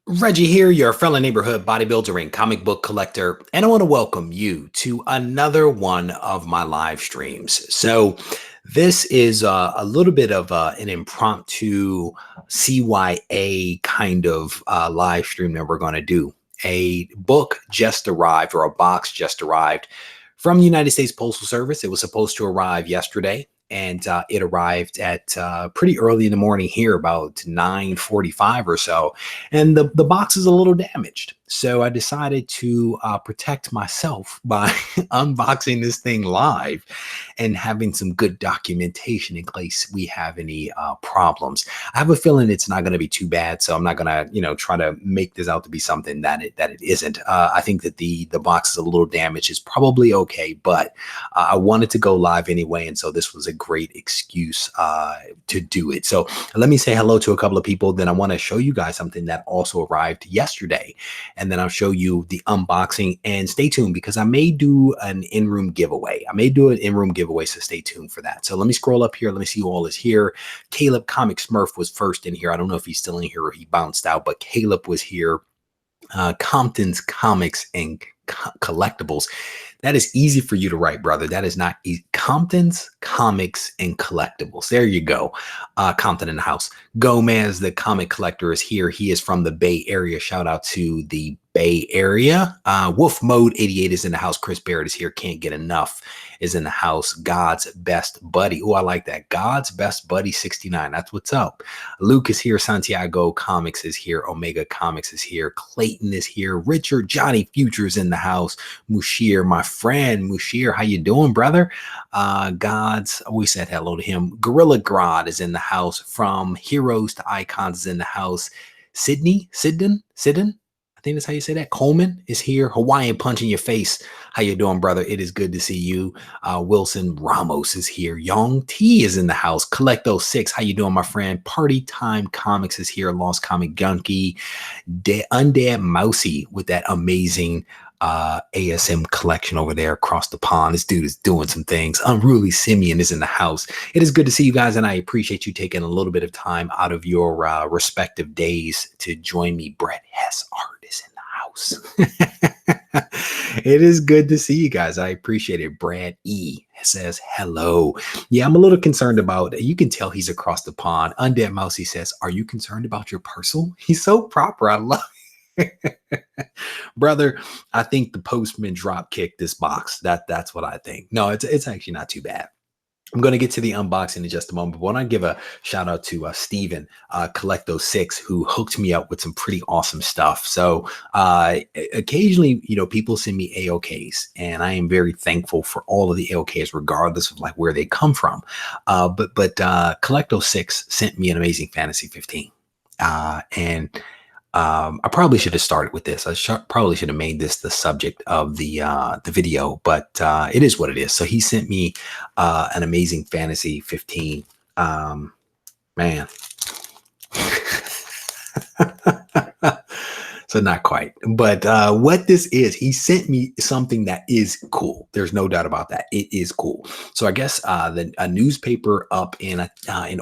Reggie here, your fellow neighborhood bodybuilder and comic book collector, and I want to welcome you to another one of my live streams. So, this is a little bit of an impromptu CYA kind of live stream that we're going to do. A book just arrived, or a box just arrived from the United States Postal Service. It was supposed to arrive yesterday. And it arrived at pretty early in the morning here, about 9:45 or so, and the box is a little damaged. So I decided to protect myself by unboxing this thing live and having some good documentation in case we have any problems. I have a feeling it's not going to be too bad, so I'm not going to, try to make this out to be something that it isn't. I think that the box is a little damaged. It's probably okay, but I wanted to go live anyway, and so this was a great excuse to do it. So let me say hello to a couple of people. Then I want to show you guys something that also arrived yesterday, and then I'll show you the unboxing. And stay tuned because I may do an in-room giveaway. So stay tuned for that. So let me scroll up here. Let me see who all is here. Caleb Comic Smurf was first in here. I don't know if he's still in here or he bounced out, but Caleb was here. Compton's Comics and Collectibles. That is easy for you to write, brother. That is not easy. Compton's Comics and Collectibles. There you go. Compton in the house. Gomez, the comic collector, is here. He is from the Bay Area. Shout out to the Bay Area. Wolf Mode 88 is in the house. Chris Barrett is here. Can't get enough is in the house. God's Best Buddy. Oh, I like that. God's Best Buddy 69. That's what's up. Luke is here. Santiago Comics is here. Omega Comics is here. Clayton is here. Richard Johnny Futures in the house. Mushir, my friend Mushir, how you doing, brother? We said hello to him. Gorilla Grodd is in the house. From Heroes to Icons is in the house. Sidden, I think that's how you say that. Coleman is here. Hawaiian Punch in Your Face. How you doing, brother? It is good to see you. Wilson Ramos is here. Young T is in the house. Collecto 6. How you doing, my friend? Party Time Comics is here. Lost Comic Junkie. Undead Mousy with that amazing ASM collection over there across the pond. This dude is doing some things. Unruly Simeon is in the house. It is good to see you guys, and I appreciate you taking a little bit of time out of your respective days to join me. Brett Hess Art is in the house. It is good to see you guys. I appreciate it. Brad E says hello. Yeah, I'm a little concerned about, you can tell he's across the pond. Undead Mousy says, are you concerned about your parcel? He's so proper. I love brother. I think the postman drop kicked this box. That's what I think. No, it's actually not too bad. I'm going to get to the unboxing in just a moment, but I want to give a shout out to Steven, Collecto 6, who hooked me up with some pretty awesome stuff. So occasionally, people send me AOKs, and I am very thankful for all of the AOKs, regardless of like where they come from. But Collecto 6 sent me an Amazing Fantasy 15, and I probably should have started with this. I probably should have made this the subject of the video, but it is what it is. So he sent me an Amazing Fantasy 15. Man. So not quite, but what this is, he sent me something that is cool. There's no doubt about that. It is cool. So I guess a newspaper up in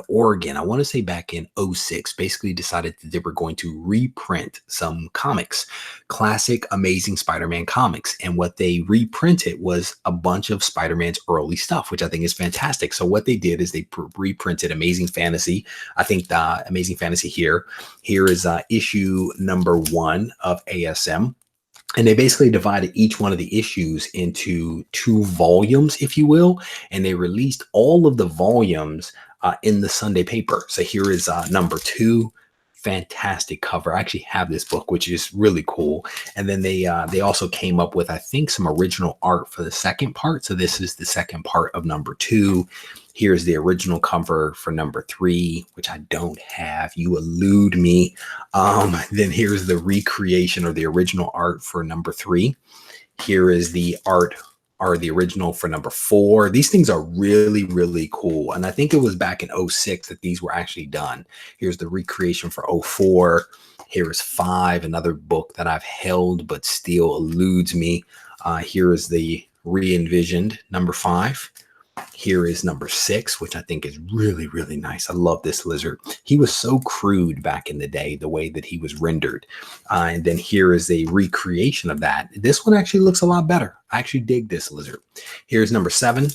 Oregon, I want to say back in 06, basically decided that they were going to reprint some comics, classic Amazing Spider-Man comics. And what they reprinted was a bunch of Spider-Man's early stuff, which I think is fantastic. So what they did is they reprinted Amazing Fantasy. I think the Amazing Fantasy here is issue number 1 of ASM, and they basically divided each one of the issues into 2 volumes, if you will, and they released all of the volumes in the Sunday paper. So here is number 2. Fantastic cover. I actually have this book, which is really cool. And then they also came up with, I think, some original art for the second part. So this is the second part of number 2. Here's the original cover for number 3, which I don't have. You elude me. Then here's the recreation or the original art for number 3. Here is the art or the original for number 4. These things are really, really cool. And I think it was back in 06 that these were actually done. Here's the recreation for 04. Here is 5, another book that I've held but still eludes me. Here is the re-envisioned number 5. Here is number 6, which I think is really, really nice. I love this lizard. He was so crude back in the day, the way that he was rendered. And then here is a recreation of that. This one actually looks a lot better. I actually dig this lizard. Here's number 7,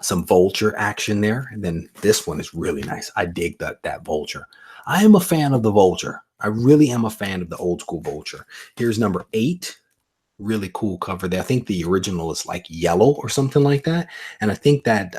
some vulture action there. And then this one is really nice. I dig that vulture. I am a fan of the vulture. I really am a fan of the old school vulture. Here's number 8. Really cool cover there. I think the original is like yellow or something like that. And I think that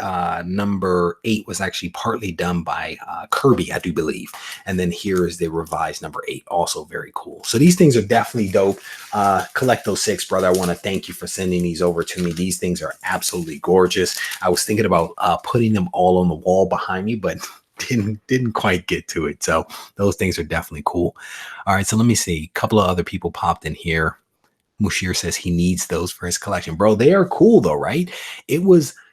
number 8 was actually partly done by Kirby, I do believe. And then here is the revised number 8, also very cool. So these things are definitely dope. Collecto 6, brother, I want to thank you for sending these over to me. These things are absolutely gorgeous. I was thinking about putting them all on the wall behind me, but didn't quite get to it. So those things are definitely cool. All right, so let me see. A couple of other people popped in here. Mushir says he needs those for his collection. Bro, they are cool though, right?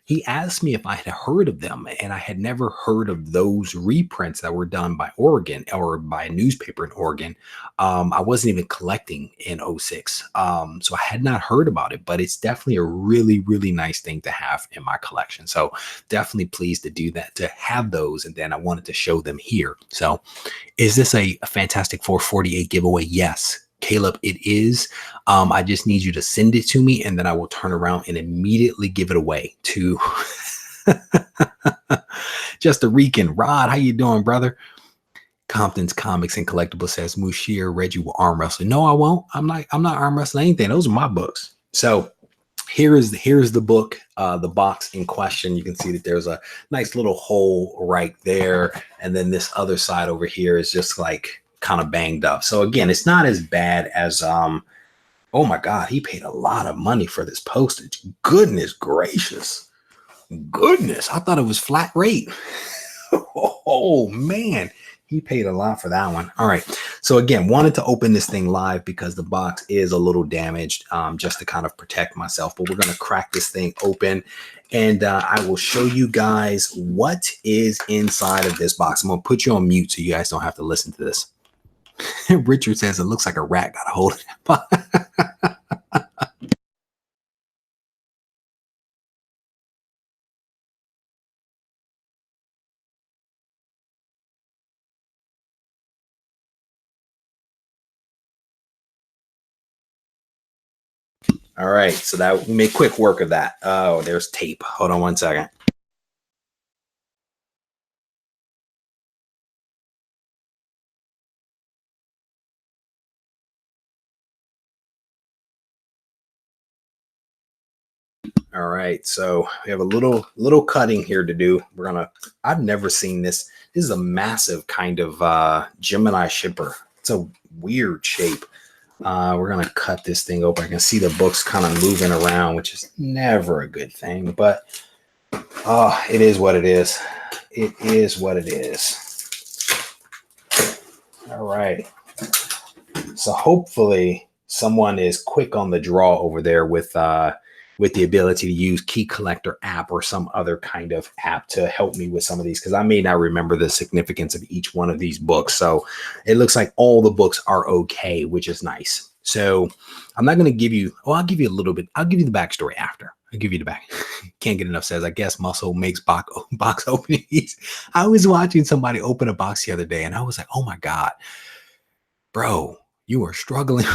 He asked me if I had heard of them, and I had never heard of those reprints that were done by Oregon or by a newspaper in Oregon. I wasn't even collecting in '06. So I had not heard about it, but it's definitely a really, really nice thing to have in my collection. So definitely pleased to do that, to have those. And then I wanted to show them here. So is this a Fantastic 448 giveaway? Yes. Caleb, it is. I just need you to send it to me, and then I will turn around and immediately give it away to Just a Rican. Rod, how you doing, brother? Compton's Comics and Collectibles says Mushir, Reggie will arm wrestle. No, I won't. I'm not arm wrestling anything. Those are my books. So here's the book, the box in question. You can see that there's a nice little hole right there, and then this other side over here is just like kind of banged up. So again, it's not as bad as oh my god, he paid a lot of money for this postage. Goodness gracious. Goodness, I thought it was flat rate. Oh man, he paid a lot for that one. All right, so again, wanted to open this thing live because the box is a little damaged, just to kind of protect myself. But we're going to crack this thing open, and I will show you guys what is inside of this box. I'm going to put you on mute so you guys don't have to listen to this. Richard says it looks like a rat got a hold of it. All right, so that we made quick work of that. Oh, there's tape. Hold on one second. All right, so we have a little cutting here to do. I've never seen this. This is a massive kind of Gemini shipper. It's a weird shape. We're gonna cut this thing open. I can see the books kind of moving around, which is never a good thing, but it is what it is. It is what it is. All right. So hopefully someone is quick on the draw over there with the ability to use Key Collector app or some other kind of app to help me with some of these, because I may not remember the significance of each one of these books. So it looks like all the books are okay, which is nice. So I'm not going to give you, I'll give you a little bit. I'll give you the backstory after. I'll give you the back. Can't get enough says, I guess muscle makes box openings. I was watching somebody open a box the other day, and I was like, oh my God, bro, you are struggling.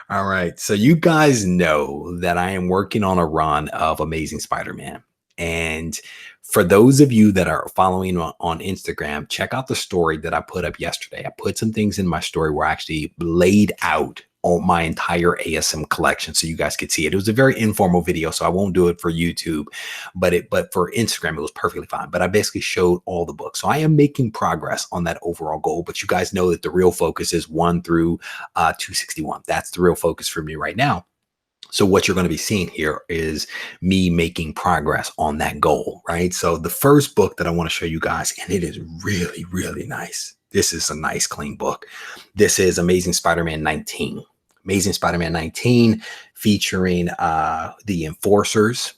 All right. So you guys know that I am working on a run of Amazing Spider-Man. And for those of you that are following on Instagram, check out the story that I put up yesterday. I put some things in my story where I actually laid out on my entire ASM collection so you guys could see it. It was a very informal video, so I won't do it for YouTube, but for Instagram, it was perfectly fine. But I basically showed all the books. So I am making progress on that overall goal, but you guys know that the real focus is 1 through 261. That's the real focus for me right now. So what you're going to be seeing here is me making progress on that goal, right? So the first book that I want to show you guys, and it is really, really nice. This is a nice, clean book. This is Amazing Spider-Man 19. Amazing Spider-Man 19 featuring the Enforcers.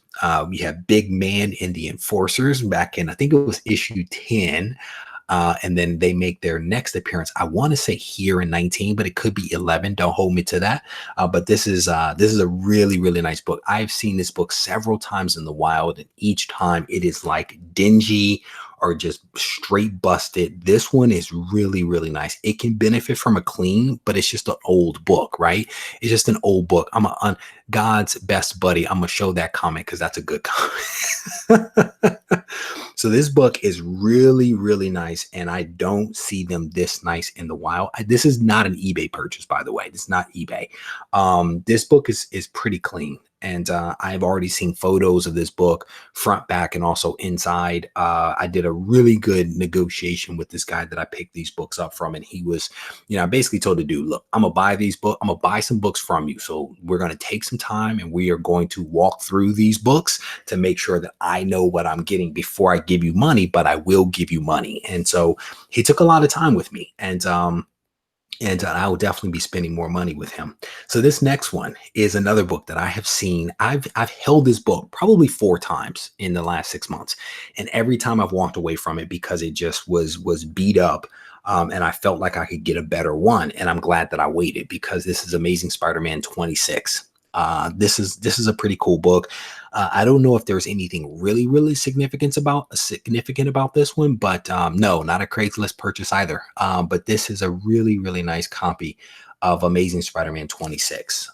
We have Big Man and the Enforcers back in, I think it was issue 10. And then they make their next appearance. I want to say here in 19, but it could be 11. Don't hold me to that. But this is a really, really nice book. I've seen this book several times in the wild, and each time it is like dingy or just straight busted. This one is really, really nice. It can benefit from a clean, but it's just an old book, right? It's just an old book. On God's Best Buddy. I'm gonna show that comic because that's a good comic. So this book is really, really nice, and I don't see them this nice in the wild. This is not an eBay purchase, by the way. This is not eBay. This book is pretty clean, and I've already seen photos of this book, front, back, and also inside. I did a really good negotiation with this guy that I picked these books up from, and he was, I basically told the dude, look, I'm gonna buy these books. I'm gonna buy some books from you. So we're gonna take some time, and we are going to walk through these books to make sure that I know what I'm getting before I give you money, but I will give you money. And so he took a lot of time with me, and I will definitely be spending more money with him. So this next one is another book that I have seen. I've held this book probably 4 times in the last 6 months, and every time I've walked away from it because it just was beat up. And I felt like I could get a better one, and I'm glad that I waited because this is Amazing Spider-Man 26. This is a pretty cool book. I don't know if there's anything really, really significant about this one, but no, not a Craigslist purchase either. But this is a really, really nice copy of Amazing Spider-Man 26.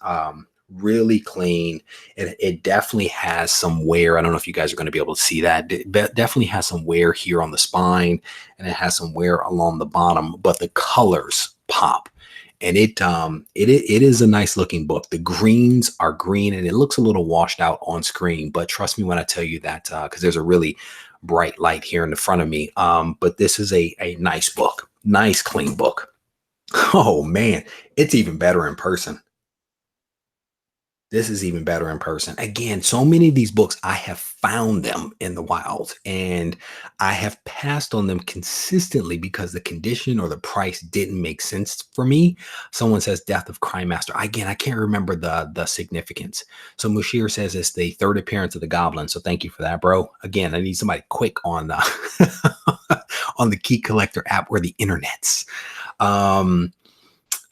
Really clean. It definitely has some wear. I don't know if you guys are going to be able to see that. It definitely has some wear here on the spine, and it has some wear along the bottom, but the colors pop. And it is a nice looking book. The greens are green, and it looks a little washed out on screen, but trust me when I tell you that, because there's a really bright light here in the front of me. But this is a nice book, nice clean book. Oh man, it's even better in person. This is even better in person. Again, so many of these books, I have found them in the wild, and I have passed on them consistently because the condition or the price didn't make sense for me. Someone says Death of Crime Master. Again, I can't remember the significance. So Mushir says it's the 3rd appearance of the Goblin. So thank you for that, bro. Again, I need somebody quick on the on the Key Collector app or the internets.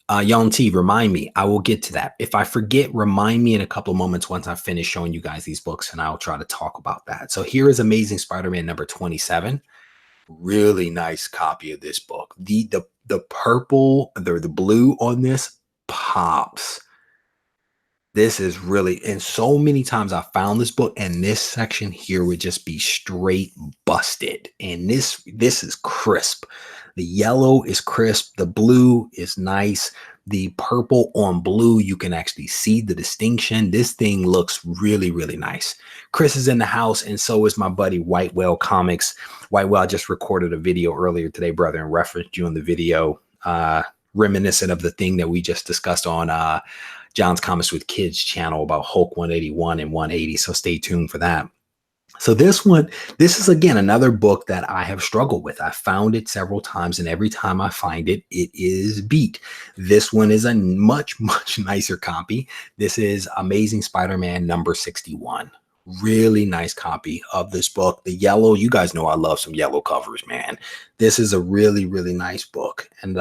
Yon T, remind me. I will get to that. If I forget, remind me in a couple of moments once I finish showing you guys these books, and I'll try to talk about that. So here is Amazing Spider-Man number 27. Really nice copy of this book. The purple, the blue on this pops. This is really, and so many times I found this book, and this section here would just be straight busted. And this is crisp. The yellow is crisp. The blue is nice. The purple on blue, you can actually see the distinction. This thing looks really, really nice. Chris is in the house, and so is my buddy White Whale Comics. White Whale, I just recorded a video earlier today, brother, and referenced you in the video, reminiscent of the thing that we just discussed on John's Comics with Kids channel about Hulk 181 and 180. So stay tuned for that. So this is again another book that I have struggled with. I found it several times, and every time I find it, it is beat. This one is a much, much nicer copy. This is Amazing Spider-Man number 61. Really nice copy of this book. The yellow, you guys know I love some yellow covers, man. This is a really, really nice book, and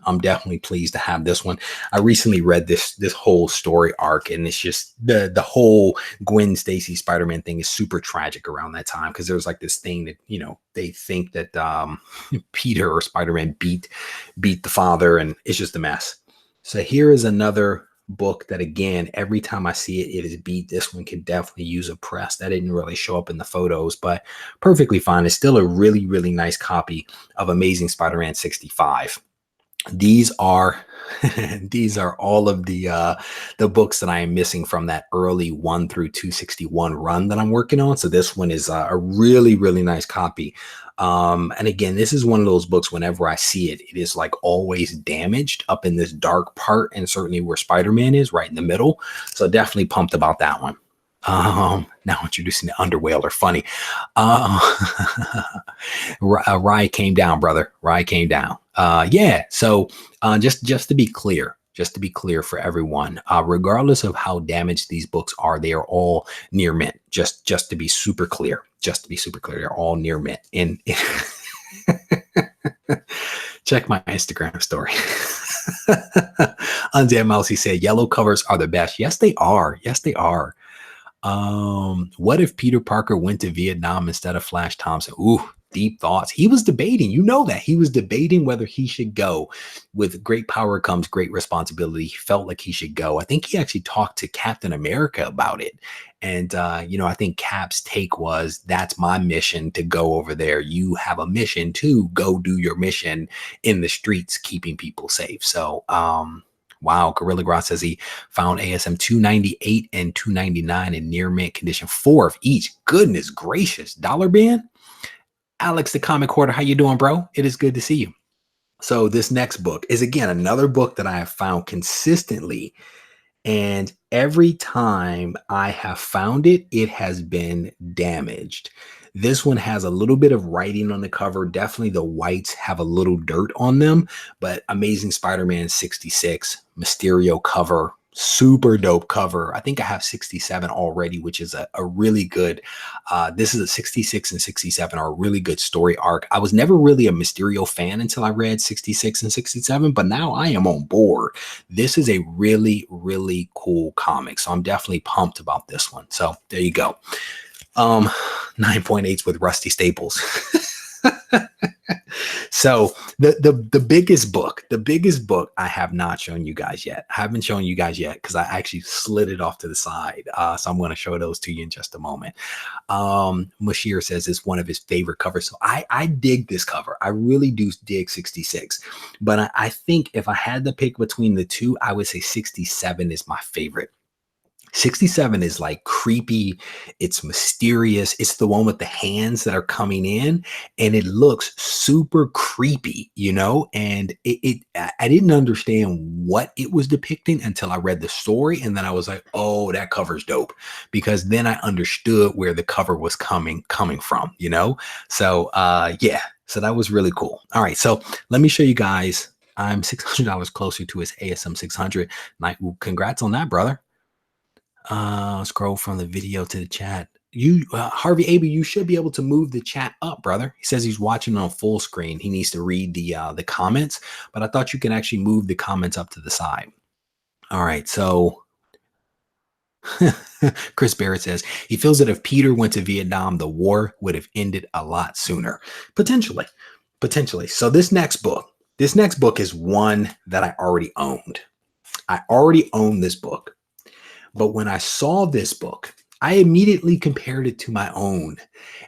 I'm definitely pleased to have this one. I recently read this whole story arc, and it's just the whole Gwen Stacy Spider-Man thing is super tragic around that time, because there was like this thing that, they think that Peter or Spider-Man beat the father, and it's just a mess. So here is another book that, again, every time I see it, it is beat. This one can definitely use a press. That didn't really show up in the photos, but perfectly fine. It's still a really, really nice copy of Amazing Spider-Man 65. These are all of the books that I am missing from that early 1 through 261 run that I'm working on. So this one is a really, really nice copy. And again, this is one of those books, whenever I see it, it is like always damaged up in this dark part, and certainly where Spider-Man is right in the middle. So definitely pumped about that one. Now introducing the Underwhaler, funny. Rye came down, brother. Rye came down. Yeah. So just to be clear, for everyone, regardless of how damaged these books are, they are all near mint. Just to be super clear, they're all near mint. And Check my Instagram story. Undead Mousy said yellow covers are the best. Yes, they are. Yes, they are. What if Peter Parker went to Vietnam instead of Flash Thompson? Ooh, deep thoughts. He was debating, you know, that he was debating whether he should go. With great power comes great responsibility. He felt like he should go. I think he actually talked to Captain America about it. And, you know, I think Cap's take was, that's my mission to go over there. You have a mission to go do your mission in the streets, keeping people safe. So, wow. Gorilla Grodd says he found ASM 298 and 299 in near mint condition, 4 of each. Goodness gracious. Dollar bin? Alex, the comic hoarder, how you doing, bro? It is good to see you. So this next book is, again, another book that I have found consistently. And every time I have found it, it has been damaged. This one has a little bit of writing on the cover. Definitely the whites have a little dirt on them, but Amazing Spider-Man 66, Mysterio cover, super dope cover. I think I have 67 already, which is a really good, this is a 66 and 67 are a really good story arc. I was never really a Mysterio fan until I read 66 and 67, but now I am on board. This is a really, really cool comic. So I'm definitely pumped about this one. So there you go. 9.8s with Rusty Staples. So the biggest book I have not shown you guys yet. I haven't shown you guys yet because I actually slid it off to the side. So I'm going to show those to you in just a moment. Mashir says it's one of his favorite covers. So I dig this cover. I really do dig 66. But I think if I had to pick between the two, I would say 67 is my favorite. 67 is like creepy. It's mysterious. It's the one with the hands that are coming in, and it looks super creepy, you know, and I didn't understand what it was depicting until I read the story. And then I was like, oh, that cover's dope, because then I understood where the cover was coming from, you know? So, yeah, so that was really cool. All right. So let me show you guys. I'm $600 closer to his ASM 600. Congrats on that, brother. Scroll from the video to the chat. You, Harvey Abel, you should be able to move the chat up, brother. He says he's watching on full screen. He needs to read the comments, but I thought you can actually move the comments up to the side. All right, so Chris Barrett says he feels that if Peter went to Vietnam, the war would have ended a lot sooner. Potentially. So this next book is one that I already owned. I already own this book. But when I saw this book, I immediately compared it to my own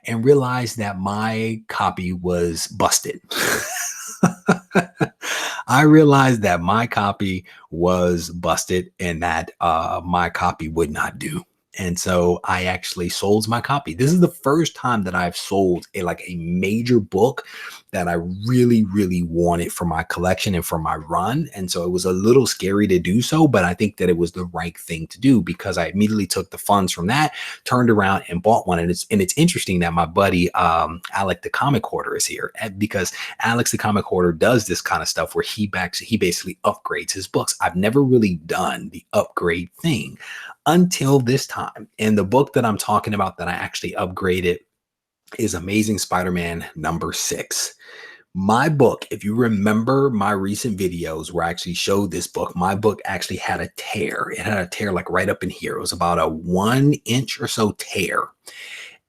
and realized that my copy was busted. I realized that my copy was busted and that my copy would not do. And so I actually sold my copy. This is the first time that I've sold a major book that I really, really wanted for my collection and for my run. And so it was a little scary to do so, but I think that it was the right thing to do, because I immediately took the funds from that, turned around and bought one. And it's interesting that my buddy, Alec, the comic hoarder, is here, because Alex, the comic hoarder, does this kind of stuff where he basically upgrades his books. I've never really done the upgrade thing until this time. And the book that I'm talking about that I actually upgraded is Amazing Spider-Man #6. My book, if you remember my recent videos where I actually showed this book, my book actually had a tear. It had a tear like right up in here. It was about a 1 inch or so tear.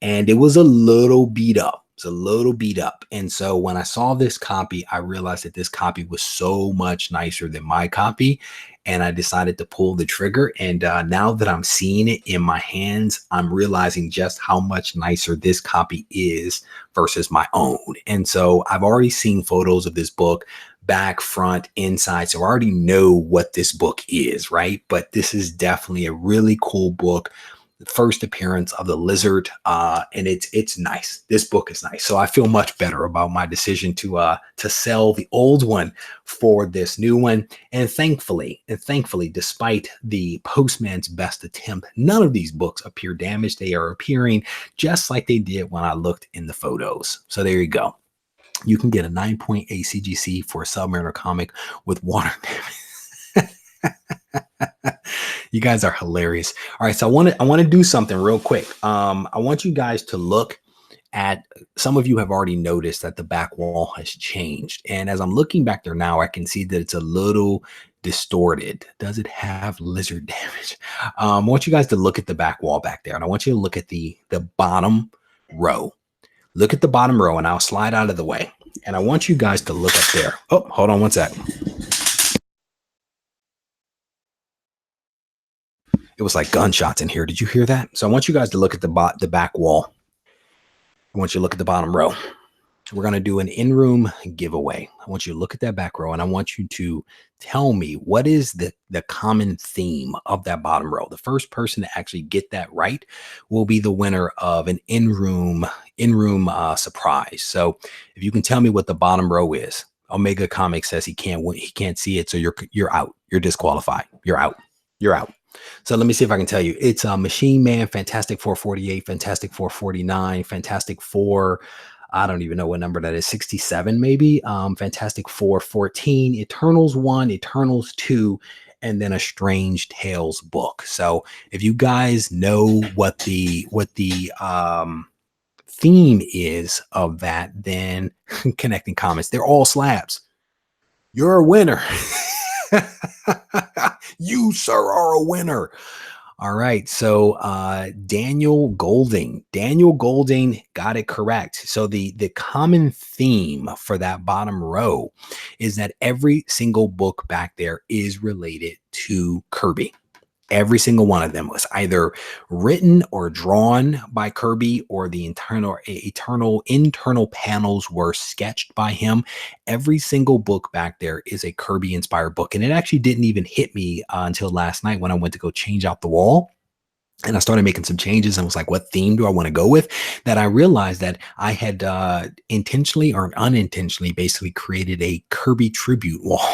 And it was a little beat up. It's a little beat up. And so when I saw this copy, I realized that this copy was so much nicer than my copy. And I decided to pull the trigger. And now that I'm seeing it in my hands, I'm realizing just how much nicer this copy is versus my own. And so I've already seen photos of this book, back, front, inside. So I already know what this book is, right? But this is definitely a really cool book. The first appearance of the Lizard, and it's nice. This book is nice, so I feel much better about my decision to sell the old one for this new one. And thankfully, despite the Postman's best attempt, none of these books appear damaged. They are appearing just like they did when I looked in the photos. So there you go. You can get a 9.8 CGC for a Submariner comic with water damage. You guys are hilarious. All right, so I want to do something real quick. I want you guys to look at, some of you have already noticed that the back wall has changed. And as I'm looking back there now, I can see that it's a little distorted. Does it have lizard damage? I want you guys to look at the back wall back there, and I want you to look at the bottom row. Look at the bottom row, and I'll slide out of the way. And I want you guys to look up there. Oh, hold on one sec. It was like gunshots in here. Did you hear that? So I want you guys to look at the back wall. I want you to look at the bottom row. We're going to do an in-room giveaway. I want you to look at that back row, and I want you to tell me what is the common theme of that bottom row. The first person to actually get that right will be the winner of an in-room surprise. So if you can tell me what the bottom row is. Omega Comics says he can't win, he can't see it, so you're out. You're disqualified. You're out. You're out. So let me see if I can tell you. It's Machine Man, Fantastic 448, Fantastic 449, Fantastic 4. I don't even know what number that is. 67 maybe. Fantastic 414, Eternals 1, Eternals 2, and then a Strange Tales book. So if you guys know what the theme is of that, then connecting comments. They're all slabs. You're a winner. You, sir, are a winner. All right. So Daniel Golding got it correct. So the common theme for that bottom row is that every single book back there is related to Kirby. Every single one of them was either written or drawn by Kirby, or the internal panels were sketched by him. Every single book back there is a Kirby inspired book. And it actually didn't even hit me until last night when I went to go change out the wall. And I started making some changes and was like, what theme do I want to go with? That I realized that I had intentionally or unintentionally basically created a Kirby tribute wall.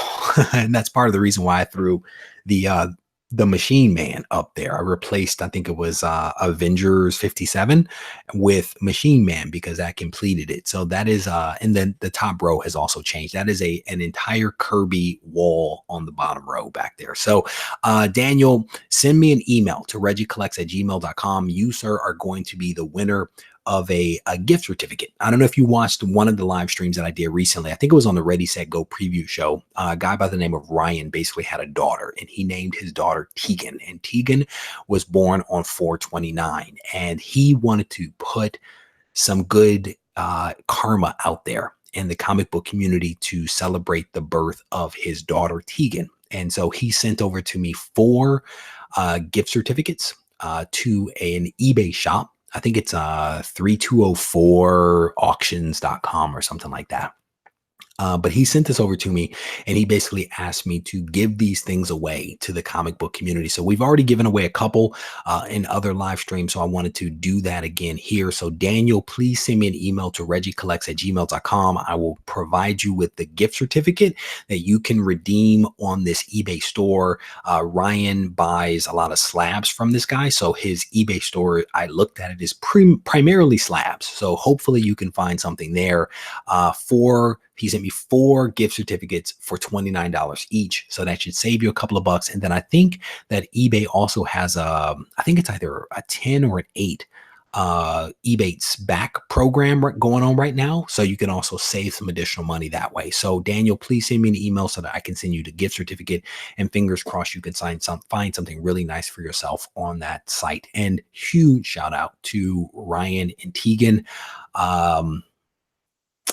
And that's part of the reason why I threw the Machine Man up there. I replaced, I think it was Avengers 57 with Machine Man because that completed it. So that is, and then the top row has also changed. That is an entire Kirby wall on the bottom row back there. So Daniel, send me an email to regiecollects@gmail.com. You, sir, are going to be the winner of a gift certificate. I don't know if you watched one of the live streams that I did recently. I think it was on the Ready, Set, Go preview show. A guy by the name of Ryan basically had a daughter, and he named his daughter Tegan. And Tegan was born on 4/29, and he wanted to put some good karma out there in the comic book community to celebrate the birth of his daughter Tegan. And so he sent over to me 4 gift certificates to an eBay shop. I think it's 3204auctions.com or something like that. But he sent this over to me, and he basically asked me to give these things away to the comic book community. So we've already given away a couple in other live streams. So I wanted to do that again here. So Daniel, please send me an email to regiecollects@gmail.com. I will provide you with the gift certificate that you can redeem on this eBay store. Ryan buys a lot of slabs from this guy. So his eBay store, I looked at it, is primarily slabs. So hopefully you can find something there. He sent me 4 gift certificates for $29 each. So that should save you a couple of bucks. And then I think that eBay also has I think it's either a 10 or an 8 Ebates back program going on right now. So you can also save some additional money that way. So Daniel, please send me an email so that I can send you the gift certificate, and fingers crossed you can find something really nice for yourself on that site. And huge shout out to Ryan and Tegan.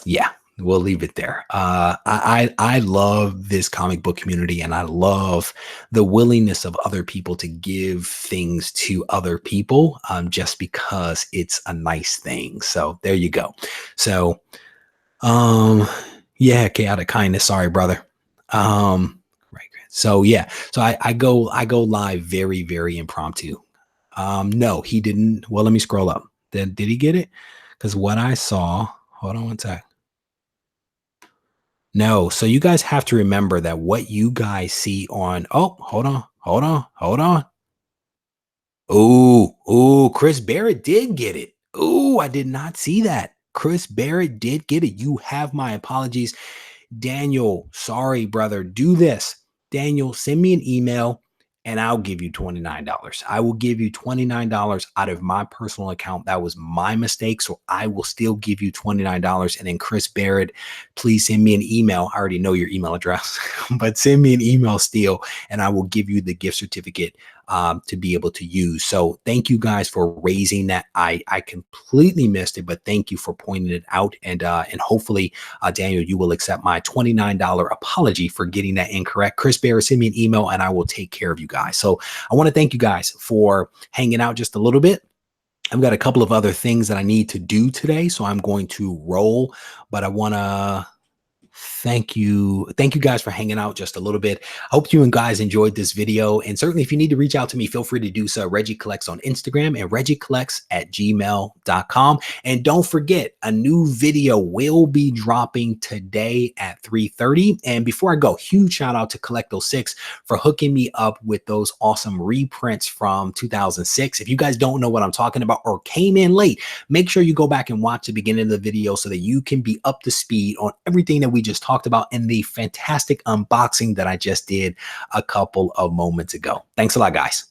Yeah. We'll leave it there. I love this comic book community, and I love the willingness of other people to give things to other people just because it's a nice thing. So there you go. So yeah, chaotic kindness. Sorry, brother. Right. So yeah. So I go live very, very impromptu. No, he didn't. Well, let me scroll up. Then did he get it? Because what I saw, hold on one sec. No, so you guys have to remember that what you guys see on, oh, hold on. Oh, Chris Barrett did get it. Oh, I did not see that. Chris Barrett did get it. You have my apologies. Daniel, sorry, brother. Do this. Daniel, send me an email, and I'll give you $29. I will give you $29 out of my personal account. That was my mistake. So I will still give you $29. And then Chris Barrett, please send me an email. I already know your email address, but send me an email still, and I will give you the gift certificate to be able to use. So thank you guys for raising that. I completely missed it, but thank you for pointing it out. And hopefully, Daniel, you will accept my $29 apology for getting that incorrect. Chris Barrett, send me an email and I will take care of you guys. So I want to thank you guys for hanging out just a little bit. I've got a couple of other things that I need to do today, so I'm going to roll, but I want to thank you guys for hanging out just a little bit. I hope you and guys enjoyed this video, and certainly if you need to reach out to me, feel free to do so. Regie Collects on Instagram and regiecollects@gmail.com. And don't forget, a new video will be dropping today at 3:30. And before I go, huge shout out to Collecto6 for hooking me up with those awesome reprints from 2006. If you guys don't know what I'm talking about or came in late, make sure you go back and watch the beginning of the video so that you can be up to speed on everything that we just talked about in the fantastic unboxing that I just did a couple of moments ago. Thanks a lot, guys.